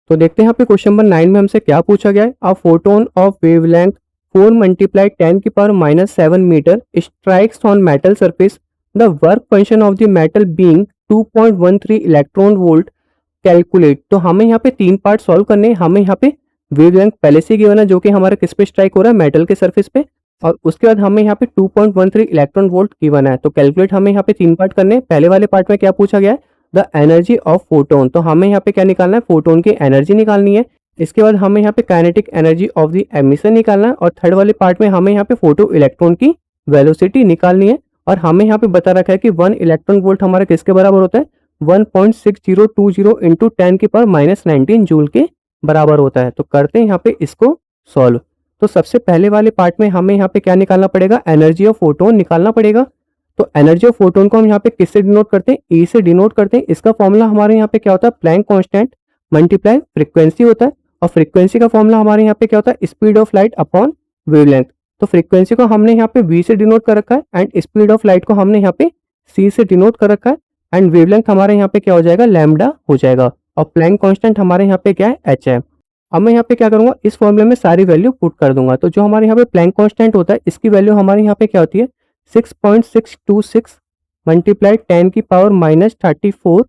तो देखते हैं यहाँ पे क्वेश्चन नंबर 9 में हमसे क्या पूछा गया है। A photon of wavelength 4 multiply 10 की power -7 metre strikes on metal surface. The work function of the metal being 2.13 electron volt calculate. तो हमें यहाँ पे 3 पार्ट सॉल्व करने हैं। हमें यहाँ पे वेवलेंथ पहले से गिवन है जो कि हमारा किस पे स्ट्राइक हो रहा है, मेटल के सरफेस पे, और उसके बाद हमें यहाँ पे 2.13 इलेक्ट्रॉन वोल्ट गिवन है। तो कैलकुलेट हमें यहाँ पे 3 पार्ट करने हैं। पहले वाले पार्ट में क्या पूछा गया है, द एनर्जी ऑफ फोटोन। तो हमें यहाँ पे क्या निकालना है, फोटोन की एनर्जी निकालनी है। इसके बाद हमें यहाँ पे kinetic energy of the emission निकालना है, और थर्ड वाले पार्ट में हमें यहाँ पे फोटो इलेक्ट्रॉन की वेलोसिटी निकालनी है। और हमें यहाँ पे बता रखा है कि 1 इलेक्ट्रॉन वोल्ट हमारा किसके बराबर होता है, 1.6020 इंटू 10 की पावर -19 जूल के बराबर होता है। तो करते हैं यहाँ पे इसको सॉल्व। तो सबसे पहले वाले पार्ट में हमें यहाँ पे क्या निकालना पड़ेगा, एनर्जी ऑफ फोटोन निकालना पड़ेगा। तो एनर्जी ऑफ फोटोन को हम यहाँ पे किससे डिनोट करते हैं, ई से डिनोट करते हैं। इसका फॉर्मूला हमारे यहाँ पे क्या होता है, प्लैंक कांस्टेंट मल्टीप्लाई फ्रीक्वेंसी होता है। और फ्रीक्वेंसी का फॉर्मूला हमारे यहाँ पे क्या होता है, speed of light upon wavelength. तो फ्रीक्वेंसी को हमने यहाँ पे v से डिनोट कर रखा है, एंड स्पीड ऑफ लाइट को हमने यहाँ पे c से डिनोट कर रखा है, एंड वेवलेंथ हमारे यहाँ पे क्या हो जाएगा, लैम्डा हो जाएगा। और प्लैंक कांस्टेंट हमारे यहाँ पे क्या है, h है। अब मैं यहाँ पे क्या करूंगा, इस फॉर्मूले में सारी वैल्यू पुट कर दूंगा। तो जो हमारे यहाँ पे प्लैंक कांस्टेंट होता है, इसकी वैल्यू हमारे यहाँ पे क्या होती है, 6.626 मल्टीप्लाई 10 की power -34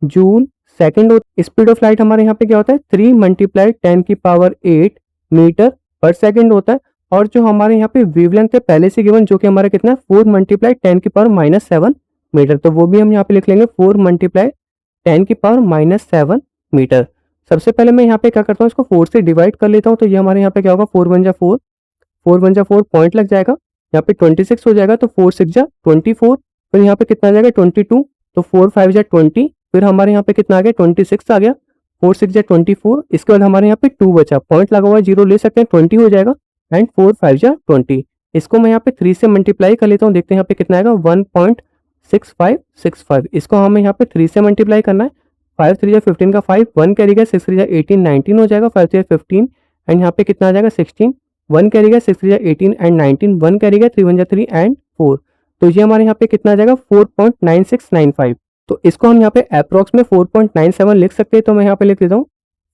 joule second. Speed of light हमारे यहाँ पे क्या होता है, 3 मल्टीप्लाई 10 की पावर 8 मीटर पर सेकेंड होता है। और जो हमारे यहाँ पे वेवलेंथ है पहले से गिवन, जो कि हमारा कितना है, 4 मल्टीप्लाई 10 की पावर -7 मीटर। तो वो भी हम यहाँ पे लिख लेंगे, 4 मल्टीप्लाई 10 की पावर -7 मीटर। सबसे पहले मैं यहाँ पे क्या करता हूँ, इसको 4 से डिवाइड कर लेता हूँ। तो ये हमारे यहाँ पे क्या होगा, 4 1 जा 4, 4 1 जा 4 पॉइंट लग जाएगा, यहाँ पे 26 हो जाएगा। तो 4 6 जा 24, फिर यहाँ पे कितना आ जाएगा 22, तो 4 5 जा 20, फिर हमारे यहाँ पे कितना आ गया 26 आ गया, 4 6 जा 24। इसके बाद हमारे यहाँ पे 2 बचा, पॉइंट लगा हुआ है, 0 ले सकते हैं, 20 हो जाएगा, एंड 4 5 जा 20। इसको मैं यहाँ पे 3 से मल्टीप्लाई कर लेता हूँ, देखते हैं यहाँ पे कितना आएगा, 1.6565। इसको हमें यहाँ पे 3 से मल्टीप्लाई करना है, 5 3 जा 15 का 5, 1 कैरी गया, 6 3 जा 18 19 हो जाएगा, 5 3 जा 15, एंड यहाँ पे कितना आ जाएगा 16, 1 कैरी गया, 6 3 जा 18 एंड 19, 1 कैरी गया, 3 1 जा 3 एंड 4। तो ये हमारे यहाँ पे कितना आ जाएगा 4.9695। तो इसको हम यहाँ पे अप्रोक्स में 4.97 लिख सकते हैं। तो मैं यहाँ पे लिख देता हूँ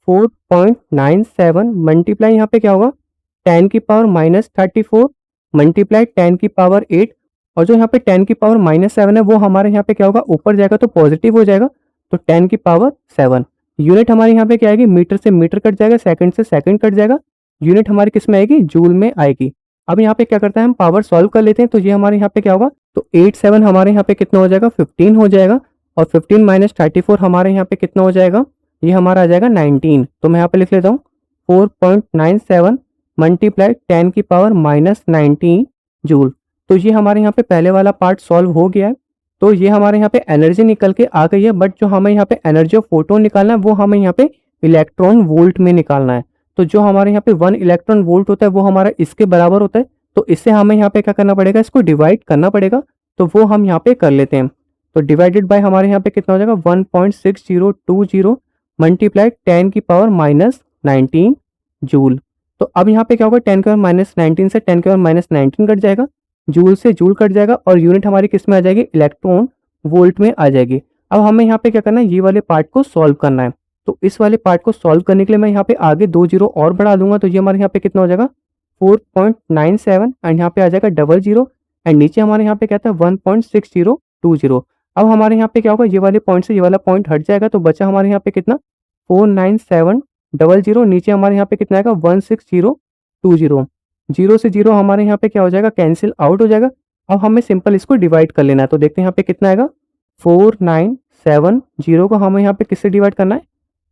4.97 मल्टीप्लाई यहाँ पे क्या होगा, 10 की पावर -34 मल्टीप्लाई 10 की पावर 8, और जो यहाँ पे 10 की पावर -7 है वो हमारे यहाँ पे क्या होगा, ऊपर जाएगा तो पॉजिटिव हो जाएगा, तो 10 की पावर 7। यूनिट हमारे यहाँ पे क्या आएगी, मीटर से मीटर कट जाएगा, सेकंड से सेकंड कट जाएगा, यूनिट हमारी किस में आएगी, जूल में आएगी। अब यहाँ पे क्या करता है, हम पावर सॉल्व कर लेते हैं। तो ये हमारे यहाँ पे क्या होगा, तो 8 7 हमारे यहाँ पे कितना हो जाएगा, 15 हो जाएगा, और 15 -34 हमारे यहाँ पे कितना हो जाएगा, ये हमारा आ जाएगा 19। तो मैं यहाँ पे लिख लेता हूँ 4.97 मल्टीप्लाई 10 की पावर -19 जूल। तो ये हमारे यहाँ पे पहले वाला पार्ट सॉल्व हो गया है। तो ये हमारे यहाँ पे एनर्जी निकल के आ गई है, बट जो हमें यहाँ पे एनर्जी ऑफ फोटोन निकालना है वो हमें यहाँ पे इलेक्ट्रॉन वोल्ट में निकालना है। तो जो हमारे यहाँ पे 1 इलेक्ट्रॉन वोल्ट होता है वो हमारा इसके बराबर होता है। तो इससे हमें यहाँ पे क्या करना पड़ेगा, इसको डिवाइड करना पड़ेगा। तो वो हम यहाँ पे कर लेते हैं। तो डिवाइडेड बाय हमारे यहाँ पे कितना हो जाएगा, 1.6020 मल्टीप्लाई 10 की पावर -19 जूल। तो अब यहाँ पे क्या होगा, 10 की पावर -19 से 10 की पावर -19 कट जाएगा, जूल से जूल कट जाएगा, और यूनिट हमारी किस में आ जाएगी, इलेक्ट्रॉन वोल्ट में आ जाएगी। अब हमें यहाँ पे क्या करना है, ये वाले पार्ट को सॉल्व करना है। तो इस वाले पार्ट को सॉल्व करने के लिए मैं यहाँ पे आगे 2 जीरो और बढ़ा दूंगा। तो ये हमारे यहाँ पे कितना हो जाएगा 4.97, एंड यहाँ पे आ जाएगा 00, एंड नीचे हमारे यहाँ पे क्या था 1.6020। अब हमारे यहाँ पे क्या होगा, ये वाले पॉइंट से ये वाला पॉइंट हट जाएगा, तो बचा हमारे यहाँ पे कितना 49700, नीचे हमारे यहाँ पे कितना आएगा 16020। 0 से 0 हमारे यहाँ पे क्या हो जाएगा, कैंसिल आउट हो जाएगा। अब हमें सिंपल इसको डिवाइड कर लेना है। तो देखते हैं यहाँ पे कितना आएगा, 4970 को हमें यहाँ पे किससे डिवाइड करना है,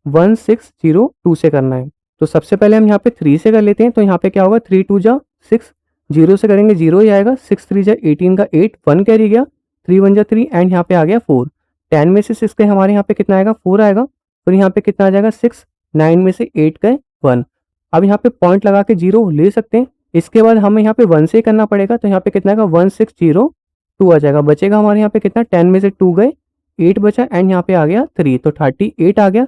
1602 से करना है। तो सबसे पहले हम यहाँ पे 3 से कर लेते हैं। तो यहाँ पे क्या होगा, 3 2 जा 6, 0 से करेंगे 0 ही आएगा, 6 3 जा 18 का 8, 1 कैरी गया, 3 1 जा 3, एंड यहाँ पे आ गया 4। 10 में से 6 के हमारे यहाँ पे कितना आएगा, 4 आएगा, फिर यहाँ पे कितना आ जाएगा 6, 9 में से 8 गए 1। अब यहाँ पे पॉइंट लगा के 0 ले सकते हैं। इसके बाद हमें यहाँ पे 1 से करना पड़ेगा। तो यहाँ पे कितना आएगा 1602 आ जाएगा, बचेगा हमारे यहाँ पे कितना, 10 में से 2 गए, 8 बचा, एंड यहाँ पे आ गया 3, तो 38 आ गया।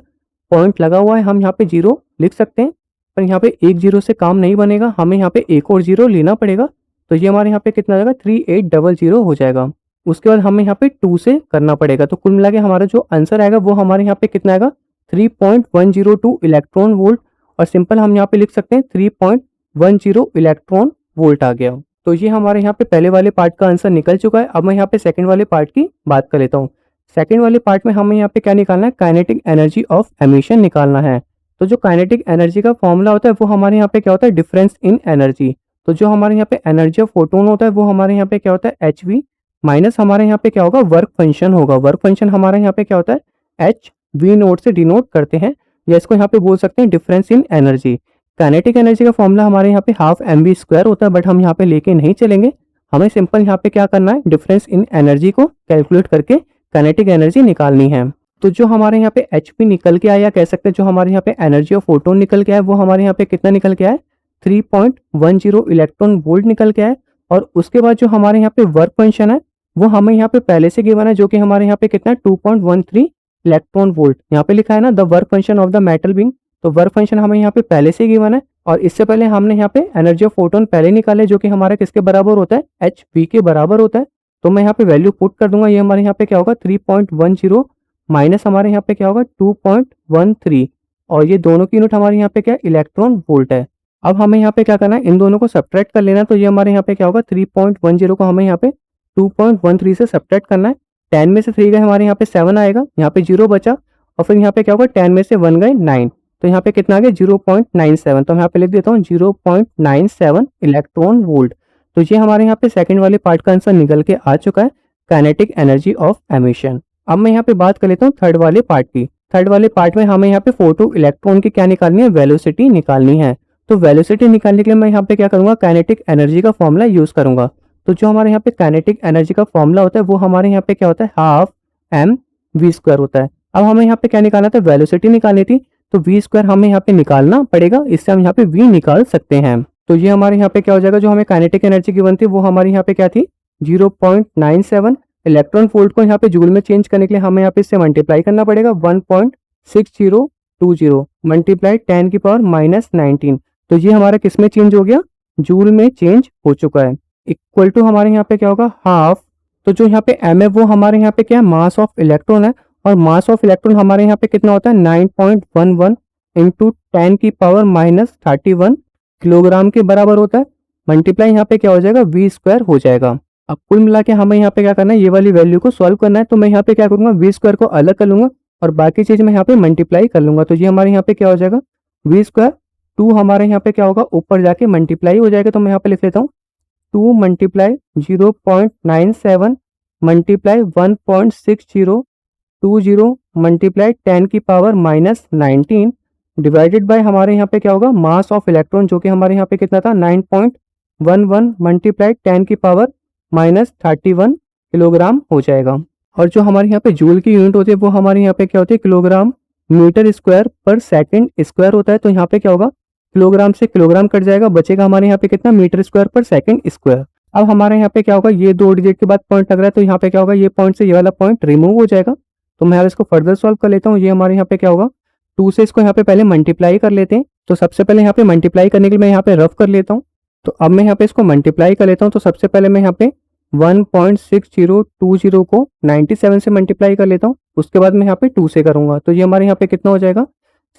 पॉइंट लगा हुआ है, हम यहाँ पे 0 लिख सकते हैं, पर यहाँ पे एक 0 से काम नहीं बनेगा, हमें यहाँ पे एक और 0 लेना पड़ेगा। तो ये हमारे यहाँ पे कितना आ जाएगा 3800 हो जाएगा। उसके बाद हमें यहाँ पे 2 से करना पड़ेगा। तो कुल मिला के हमारा जो आंसर आएगा वो हमारे यहाँ पे कितना आएगा 3.102 इलेक्ट्रॉन वोल्ट, और सिंपल हम यहाँ पे लिख सकते हैं 3.10 इलेक्ट्रॉन वोल्ट आ गया। तो ये हमारे यहाँ पे पहले वाले पार्ट का आंसर निकल चुका है। अब मैं यहाँ पे सेकंड वाले पार्ट की बात कर लेता हूँ। सेकंड वाले पार्ट में हमें यहाँ पे क्या निकालना है, काइनेटिक एनर्जी ऑफ एमिशन निकालना है। तो जो काइनेटिक एनर्जी का फॉर्मूला होता है वो हमारे यहाँ पे क्या होता है, डिफरेंस इन एनर्जी। तो जो हमारे यहाँ पे एनर्जी ऑफ फोटोन होता है वो हमारे यहाँ पे क्या होता है, एच वी, माइनस हमारे यहाँ पे क्या होगा, वर्क फंक्शन होगा। वर्क फंक्शन हमारे यहाँ पे क्या होता है, एच वी नोट से डिनोट करते हैं, या इसको यहाँ पे बोल सकते हैं difference in energy. Kinetic energy का फॉर्मूला हमारे यहाँ पे हाफ एम वी स्क्वायर होता है, बट हम यहाँ पे लेके नहीं चलेंगे। हमें सिंपल यहाँ पे क्या करना है, डिफरेंस इन एनर्जी को कैलकुलेट करके काइनेटिक एनर्जी निकालनी है। तो जो हमारे यहाँ पे एच पी निकल के आया, कह सकते हैं जो हमारे यहाँ पे एनर्जी ऑफ फोटोन निकल के आया वो हमारे यहाँ पे कितना निकल के आया, 3.10 इलेक्ट्रॉन वोल्ट निकल के आया। और उसके बाद जो हमारे यहाँ पे वर्क फंक्शन है वो हमें यहाँ पे पहले से गिवन है, जो कि हमारे यहाँ पे कितना है, 2.13 इलेक्ट्रॉन वोल्ट। यहाँ पे लिखा है ना, the work function of the metal being. तो वर्क फंक्शन हमें यहाँ पे पहले से गिवन है, और इससे पहले हमने यहाँ पे एनर्जी ऑफ फोटोन पहले निकाले, जो कि हमारा किसके बराबर होता है, एच वी के बराबर होता है। तो मैं यहाँ पे वैल्यू पुट कर दूंगा, ये हमारे यहाँ पे क्या होगा 3.10 माइनस हमारे यहाँ पे क्या होगा 2.13, और ये दोनों की यूनिट हमारे यहाँ पे क्या है, इलेक्ट्रॉन वोल्ट है। अब हमें यहाँ पे क्या करना है, इन दोनों को सब्ट्रैक्ट कर लेना। तो ये हमारे यहाँ पे क्या होगा, 3.10 को हमें यहाँ पे 2.13 से सब्ट्रैक्ट करना है। 10 में से 3 गए हमारे यहाँ पे 7 आएगा, यहाँ पे 0 बचा, और फिर यहाँ पे क्या होगा, 10 में से 1 गए 9, तो यहाँ पे कितना आ गया 0.97। तो मैं यहाँ पे लिख देता हूँ 0.97 इलेक्ट्रॉन वोल्ट। तो ये हमारे यहाँ पे सेकंड वाले पार्ट का आंसर निकल के आ चुका है, काइनेटिक एनर्जी ऑफ एमिशन। अब मैं यहाँ पे बात कर लेता हूँ थर्ड वाले पार्ट की। थर्ड वाले पार्ट में हमें यहाँ पे फोटो इलेक्ट्रॉन की क्या निकालनी है, वेलोसिटी निकालनी है। तो वेलोसिटी निकालने के लिए मैं यहाँ पे क्या करूंगा, काइनेटिक एनर्जी का फॉर्मूला यूज करूंगा। तो जो हमारे यहाँ पे काइनेटिक एनर्जी का फॉर्मूला होता है वो हमारे यहाँ पे क्या होता है, हाफ एम वी स्क्वायर होता है। अब हमें यहाँ पे क्या निकालना था, वेलोसिटी निकालनी थी, तो वी स्क्वायर हमें यहाँ पे निकालना पड़ेगा, इससे हम यहाँ पे वी निकाल सकते हैं। तो ये हमारे यहाँ पे क्या हो जाएगा, जो हमें काइनेटिक एनर्जी गिवन थी वो हमारे यहाँ पे क्या थी, 0.97 इलेक्ट्रॉन वोल्ट को यहाँ पे जूल में चेंज करने के लिए हमें यहाँ पे इससे मल्टीप्लाई करना पड़ेगा, 1.6020 मल्टीप्लाई 10 की पावर -19। तो ये हमारा किस में चेंज हो गया, जूल में चेंज हो चुका है। इक्वल टू हमारे यहाँ पे क्या होगा, हाफ। तो जो यहाँ पे एम है वो हमारे यहाँ पे क्या है, मास ऑफ इलेक्ट्रॉन है, और मास ऑफ इलेक्ट्रॉन हमारे यहाँ पे कितना होता है, 9.11 इंटू 10 की पावर -31 किलोग्राम के बराबर होता है। मल्टीप्लाई यहाँ पे क्या हो जाएगा, वी स्क्वायर हो जाएगा। अब कुल मिला के हमें यहाँ पे क्या करना है, ये वाली वैल्यू को सॉल्व करना है। तो मैं यहाँ पे क्या करूंगा, वी स्क्वायर को अलग कर लूंगा और बाकी चीज मैं यहाँ पे मल्टीप्लाई कर लूंगा। तो ये हमारे यहाँ पे क्या हो जाएगा, वी स्क्वायर 2 हमारे यहाँ पे क्या होगा, ऊपर जाके मल्टीप्लाई हो जाएगा। तो मैं यहाँ पे लिख लेता हूँ 2 मल्टीप्लाई 0.97 मल्टीप्लाई 1.6020 मल्टीप्लाई 10 की पावर -19 डिवाइडेड बाय हमारे यहाँ पे क्या होगा, मास ऑफ इलेक्ट्रॉन, जो कि हमारे यहाँ पे कितना था, 9.11 मल्टीप्लाई 10 की पावर -31 किलोग्राम हो जाएगा। और जो हमारे यहाँ पे जूल की यूनिट होती है वो हमारे यहाँ पे क्या होती है, किलोग्राम मीटर स्क्वायर पर सेकंड स्क्वायर होता है। तो यहाँ पे क्या होगा, किलोग्राम से किलोग्राम कट जाएगा, बचेगा हमारे यहाँ पे कितना, मीटर स्क्वायर पर सेकंड स्क्वायर। अब हमारे यहाँ पे क्या होगा, ये 2 डिजिट के बाद पॉइंट लग रहा है, तो यहाँ पे क्या होगा, ये पॉइंट से ये वाला पॉइंट रिमूव हो जाएगा। तो मैं इसको फर्दर सॉल्व कर लेता हूँ। ये हमारे यहाँ पे क्या होगा, 2 से इसको यहाँ पे पहले मल्टीप्लाई कर लेते हैं। तो सबसे पहले यहाँ पे मल्टीप्लाई करने के लिए मैं यहाँ पे रफ कर लेता हूँ। तो अब मैं यहाँ पे इसको मल्टीप्लाई कर लेता हूँ। तो सबसे पहले मैं यहाँ पे 1.6020 को 97 से मल्टीप्लाई कर लेता हूँ, उसके बाद मैं यहाँ पे 2 से करूंगा। तो ये हमारे यहाँ पे कितना हो जाएगा,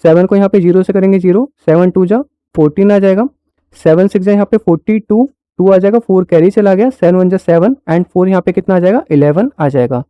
7 को यहाँ पे 0 से करेंगे 0, 7 2 जा 14 आ जाएगा, 7 6 जा यहाँ पे 42, 2 आ जाएगा, 4 कैरी चला गया, 7 1 जा 7 एंड 4 यहाँ पे कितना आ जाएगा, 11 आ जाएगा।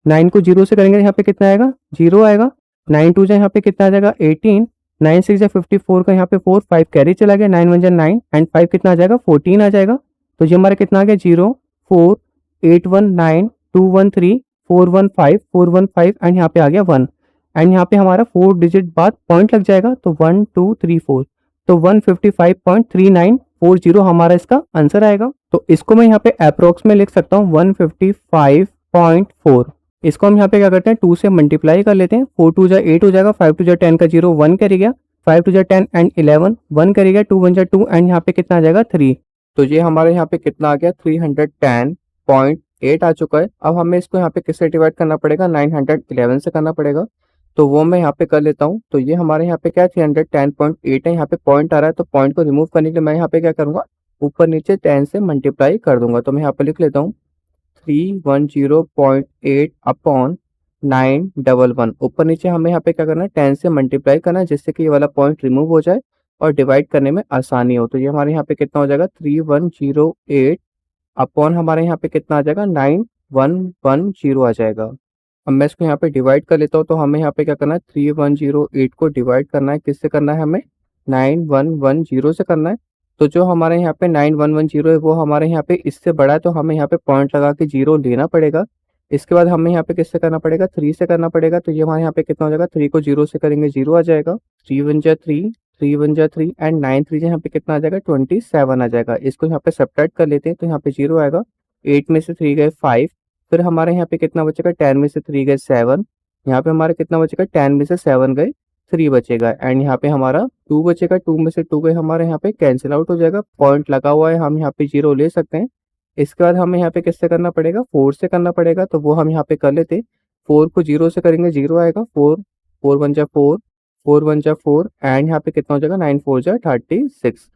9 को 0 से करेंगे यहाँ पे कितना आएगा, 0 आएगा। 9 2 जा यहाँ पे कितना आ जाएगा, 18, 9 6 जा 54 का यहाँ पे 4, 5 कैरी चला गया, 9 1 जा 9 एंड 5 कितना आ जाएगा, 14 आ जाएगा। तो ये हमारा कितना आ गया, 0 4 8 1 9 2 1 3 4 1 5 4 1 5 एंड यहाँ पे आ गया 1 एंड यहाँ पे हमारा 4 डिजिट बाद पॉइंट लग जाएगा। तो 1 2 3 4, तो 155.3940 हमारा इसका आंसर आएगा। तो इसको मैं यहाँ पे अप्रोक्स में लिख सकता हूँ 155.4। इसको हम यहाँ पे क्या करते हैं, 2 से मल्टीप्लाई कर लेते हैं। 4 2 जा 8 हो जाएगा, 5 2 जा 10 का 0 1 कर गया, 5 2 जा 10 एंड 11 1 कर गया, 2 1 जा 2 एंड यहाँ पे कितना आ जाएगा 3। तो ये हमारे यहाँ पे कितना आ गया, 310.8 आ चुका है। अब हमें इसको यहाँ पे किससे डिवाइड करना पड़ेगा, 911 से करना पड़ेगा। तो वो मैं यहाँ पे कर लेता हूँ। तो ये हमारे यहाँ पे क्या है, 310.8 है, यहाँ पे पॉइंट आ रहा है, तो पॉइंट को रिमूव करने के लिए मैं यहाँ पे क्या करूँगा, ऊपर नीचे 10 से मल्टीप्लाई कर दूंगा। तो मैं यहाँ पे लिख लेता हूँ 310.8 अपॉन 911। ऊपर नीचे हमें यहाँ पे क्या करना है, 10 से मल्टीप्लाई करना है जिससे कि ये वाला पॉइंट रिमूव हो जाए और डिवाइड करने में आसानी हो। तो ये हमारे यहाँ पे कितना हो जाएगा, 3108 अपॉन हमारे यहाँ पे कितना आ जाएगा, 9110 आ जाएगा। अब मैं इसको यहाँ पे डिवाइड कर लेता हूँ। तो हमें यहाँ पे क्या करना है, 3108 को डिवाइड करना है, किससे करना है, हमें 9110 से करना है। तो जो हमारे यहाँ पे 9110 है वो हमारे यहाँ पे इससे बड़ा है, तो हमें यहाँ पे पॉइंट लगा के जीरो लेना पड़ेगा। इसके बाद हमें यहाँ पे किससे करना पड़ेगा, 3 से करना पड़ेगा। तो ये हमारे यहाँ पे कितना हो जाएगा, 3 को 0 से करेंगे 0 आ जाएगा, 3 1 जा 3, 3 1 जा 3 एंड 9 3 यहाँ पे कितना आ जाएगा, 27 आ जाएगा। इसको यहाँ पे सब्ट्रैक्ट कर लेते हैं तो यहाँ पे 0 आएगा। 8 में से 3 गए 5, फिर हमारे यहाँ पे कितना बचेगा, 10 में से 3 गए 7, यहाँ पे हमारे कितना बचेगा, 10 में से 7 गए 3 बचेगा एंड यहाँ पे हमारा 2 बचेगा। 2 में से 2 गए हमारे यहाँ पे कैंसिल आउट हो जाएगा, पॉइंट लगा हुआ है, हम यहाँ पे 0 ले सकते हैं। इसके बाद हमें यहाँ पे किससे करना पड़ेगा, 4 से करना पड़ेगा। तो वो हम यहाँ पे कर लेते, 4 को 0 से करेंगे 0 आएगा, 4 4 1 जा 4, 4 1 जा 4 एंड यहाँ पे कितना हो जाएगा, 9 4 जा 36।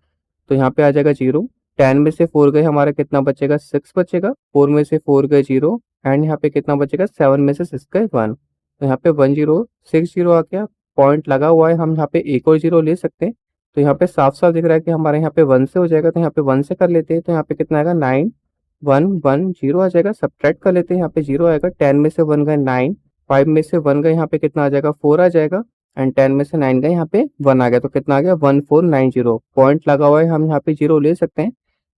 तो यहाँ पे आ जाएगा 0। 10 में से 4 गए हमारा कितना बचेगा, 6 बचेगा। 4 में से 4 गए 0 एंड यहाँ पे कितना बचेगा, 7 में से 6 गए 1। तो यहाँ पे 1060 आ गया, पॉइंट लगा हुआ है, हम यहाँ पे एक और 0 ले सकते हैं। तो यहाँ पे साफ साफ दिख रहा है कि हमारे यहाँ पे 1 से हो जाएगा, तो यहाँ पे 1 से कर लेते हैं। तो यहाँ पे कितना आएगा, 9110 आ जाएगा। सब्ट्रैक्ट कर लेते हैं, यहाँ पे 0 आएगा। 10 में से 1 गए 9, 5 में से 1 गए यहाँ पे कितना आ जाएगा, 4 आ जाएगा एंड 10 में से 9 गए यहाँ पे 1 आ गया। तो कितना आ गया, 1490। पॉइंट लगा हुआ है, हम यहाँ पे 0 ले सकते हैं।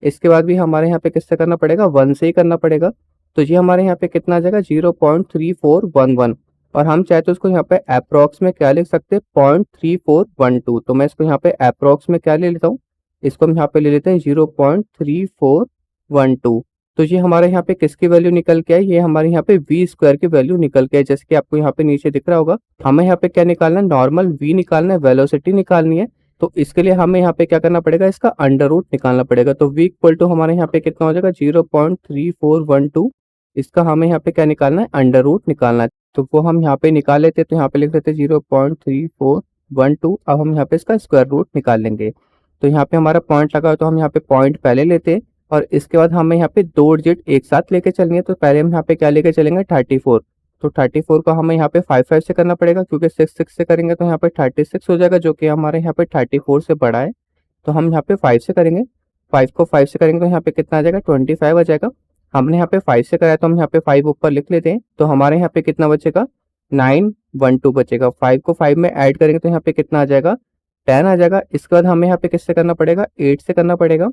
इसके बाद भी हमारे यहाँ पे किससे करना पड़ेगा, 1 से ही करना पड़ेगा। तो ये हमारे यहाँ पे कितना आ जाएगा, 0.3411 और हम चाहे तो इसको यहाँ पे अप्रोक्स में क्या लिख सकते हैं, 0.3412। तो मैं इसको यहाँ पे अप्रोक्स में क्या ले लेता हूँ, इसको हम यहाँ पे ले लेते हैं 0.3412। तो ये हमारे यहाँ पे किसकी वैल्यू निकल के आई, ये हमारे यहाँ पे वी स्क्वायर की वैल्यू निकल के आई। जैसे कि आपको यहाँ पे नीचे दिख रहा होगा, हमें यहाँ पे क्या निकालना है, नॉर्मल वी निकालना है, वेलोसिटी निकालनी है। तो इसके लिए हमें यहाँ पे क्या करना पड़ेगा, इसका अंडर रूट निकालना पड़ेगा। तो v इक्वल टू हमारे यहाँ पे कितना हो जाएगा, 0.3412। इसका हमें यहाँ पे क्या निकालना है, अंडर रूट निकालना है। तो वो हम यहाँ पे निकाल लेते हैं। तो यहाँ पे लिख देते हैं 0.3412। अब हम यहाँ पे इसका स्क्वायर रूट निकाल लेंगे। तो यहाँ पे हमारा पॉइंट लगा हो तो हम यहाँ पे पॉइंट पहले लेते हैं और इसके बाद हमें यहाँ पे दो डिजिट एक साथ लेके चलनी है। तो पहले हम यहाँ पे क्या लेके चलेंगे, 34। तो 34 को हमें यहाँ पे 5 से करना पड़ेगा, क्योंकि 6 से करेंगे तो यहाँ पे 36 हो जाएगा, जो कि हमारे यहाँ पे 34 से बड़ा है। तो हम यहाँ पे 5 से करेंगे, 5 को 5 से करेंगे तो यहाँ पे कितना आ जाएगा, 25 आ जाएगा। हमने यहाँ पे 5 से कराया तो हम यहाँ पे 5 ऊपर लिख लेते हैं। तो हमारे यहाँ पे कितना बचेगा, 912 बचेगा। 5 को 5 में ऐड करेंगे तो यहाँ पे कितना आ जाएगा, 10 आ जाएगा। इसके बाद हमें यहाँ पे किससे करना पड़ेगा, 8 से करना पड़ेगा।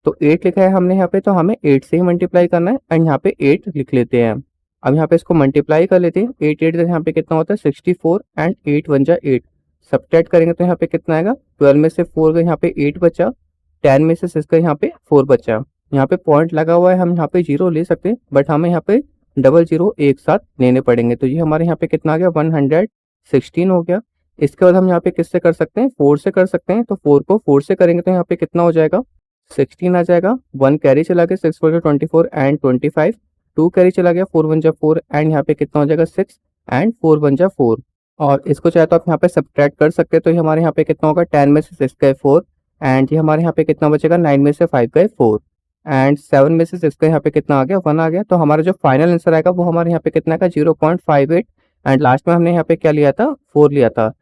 तो 8 लिखा है हमने यहाँ पे, तो हमें 8 से ही मल्टीप्लाई करना है एंड यहाँ पे 8 लिख लेते हैं। अब यहाँ पे इसको मल्टीप्लाई कर लेते हैं, 8 8 यहाँ पे कितना होता है, 64 एंड 8 1 जा 8। सब्ट्रैक्ट करेंगे तो यहाँ पे कितना आएगा, 12 में से 4 गए यहाँ पे 8 बचा, 10 में से 6 गए यहाँ पे 4 बचा। यहाँ पे पॉइंट लगा हुआ है, हम यहाँ पे 0 ले सकते हैं, बट हमें यहाँ पे डबल 0 एक साथ लेने पड़ेंगे। तो ये हमारे यहाँ पे कितना आ गया, 116 हो गया। इसके बाद हम यहाँ पे किससे कर सकते हैं, 4 से कर सकते हैं। तो 4 को 4 से करेंगे तो यहाँ पे कितना हो जाएगा, 16 आ जाएगा। 1 कैरी चला गया, 6 4 24 एंड 25। 2 कैरी चला गया, 4 1 जा 4 एंड यहाँ पे कितना हो जाएगा, 6 एंड 4 1 जा 4। और इसको चाहे तो आप यहाँ पे सब्ट्रैक्ट कर सकते हैं। तो ये हमारे यहाँ पे कितना होगा, 10 में से 6 गए 4 एंड ये हमारे यहाँ पे कितना बचेगा, 9 में से 5 गए 4 एंड 7 में से 6 का यहाँ पे कितना आ गया, 1 आ गया। तो हमारा जो फाइनल आंसर आएगा वो हमारे यहाँ पे कितना का, 0.58 एंड लास्ट में हमने यहाँ पे क्या लिया था, 4 लिया था।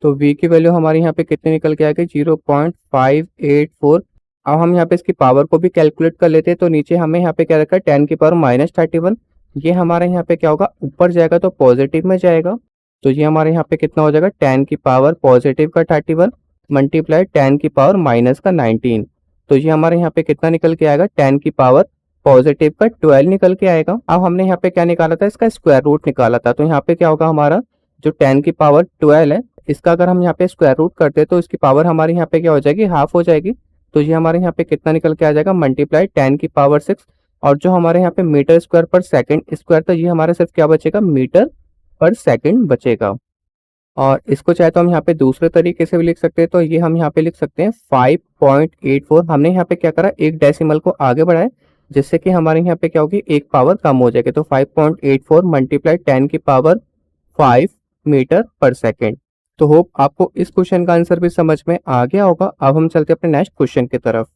तो v की वैल्यू हमारे यहाँ पे कितने निकल के आ गई, 0.584। अब हम यहाँ पे इसकी पावर को भी कैलकुलेट कर लेते हैं। तो नीचे हमें यहाँ पे क्या रखा है, 10 की पावर -31। ये हमारे यहाँ पे क्या होगा, ऊपर जाएगा तो पॉजिटिव में जाएगा। तो ये हमारे यहाँ पे कितना हो जाएगा, 10 की पावर पॉजिटिव का 31 मल्टीप्लाई 10 की पावर माइनस का 19। तो ये हमारे यहाँ पे कितना निकल के आएगा, 10 की पावर पॉजिटिव का 12 निकल के आएगा। अब हमने यहाँ पे क्या निकाला था, इसका स्क्वायर रूट निकाला था। तो यहाँ पे क्या होगा, हमारा जो 10 की पावर 12 है, इसका अगर हम यहाँ पे स्क्वायर रूट करते हैं तो इसकी पावर हमारे यहाँ पे क्या हो जाएगी, हाफ हो जाएगी। तो ये हमारे यहाँ पे कितना निकल के आ जाएगा, मल्टीप्लाई 10 की पावर 6। और जो हमारे यहाँ पे मीटर स्क्वायर पर सेकंड स्क्वायर था, ये हमारे सिर्फ क्या बचेगा, मीटर पर सेकंड बचेगा। और इसको चाहे तो हम यहाँ पे दूसरे तरीके से भी लिख सकते हैं। तो ये हम यहाँ पे लिख सकते हैं 5.84। हमने यहाँ पे क्या करा, एक डेसिमल को आगे बढ़ाए, जिससे कि हमारे यहाँ पे क्या होगी, एक पावर कम हो जाएगी। तो 5.84 मल्टीप्लाई 10 की पावर 5 मीटर पर सेकेंड। तो होप आपको इस क्वेश्चन का आंसर भी समझ में आ गया होगा। अब हम चलते हैं अपने नेक्स्ट क्वेश्चन की तरफ।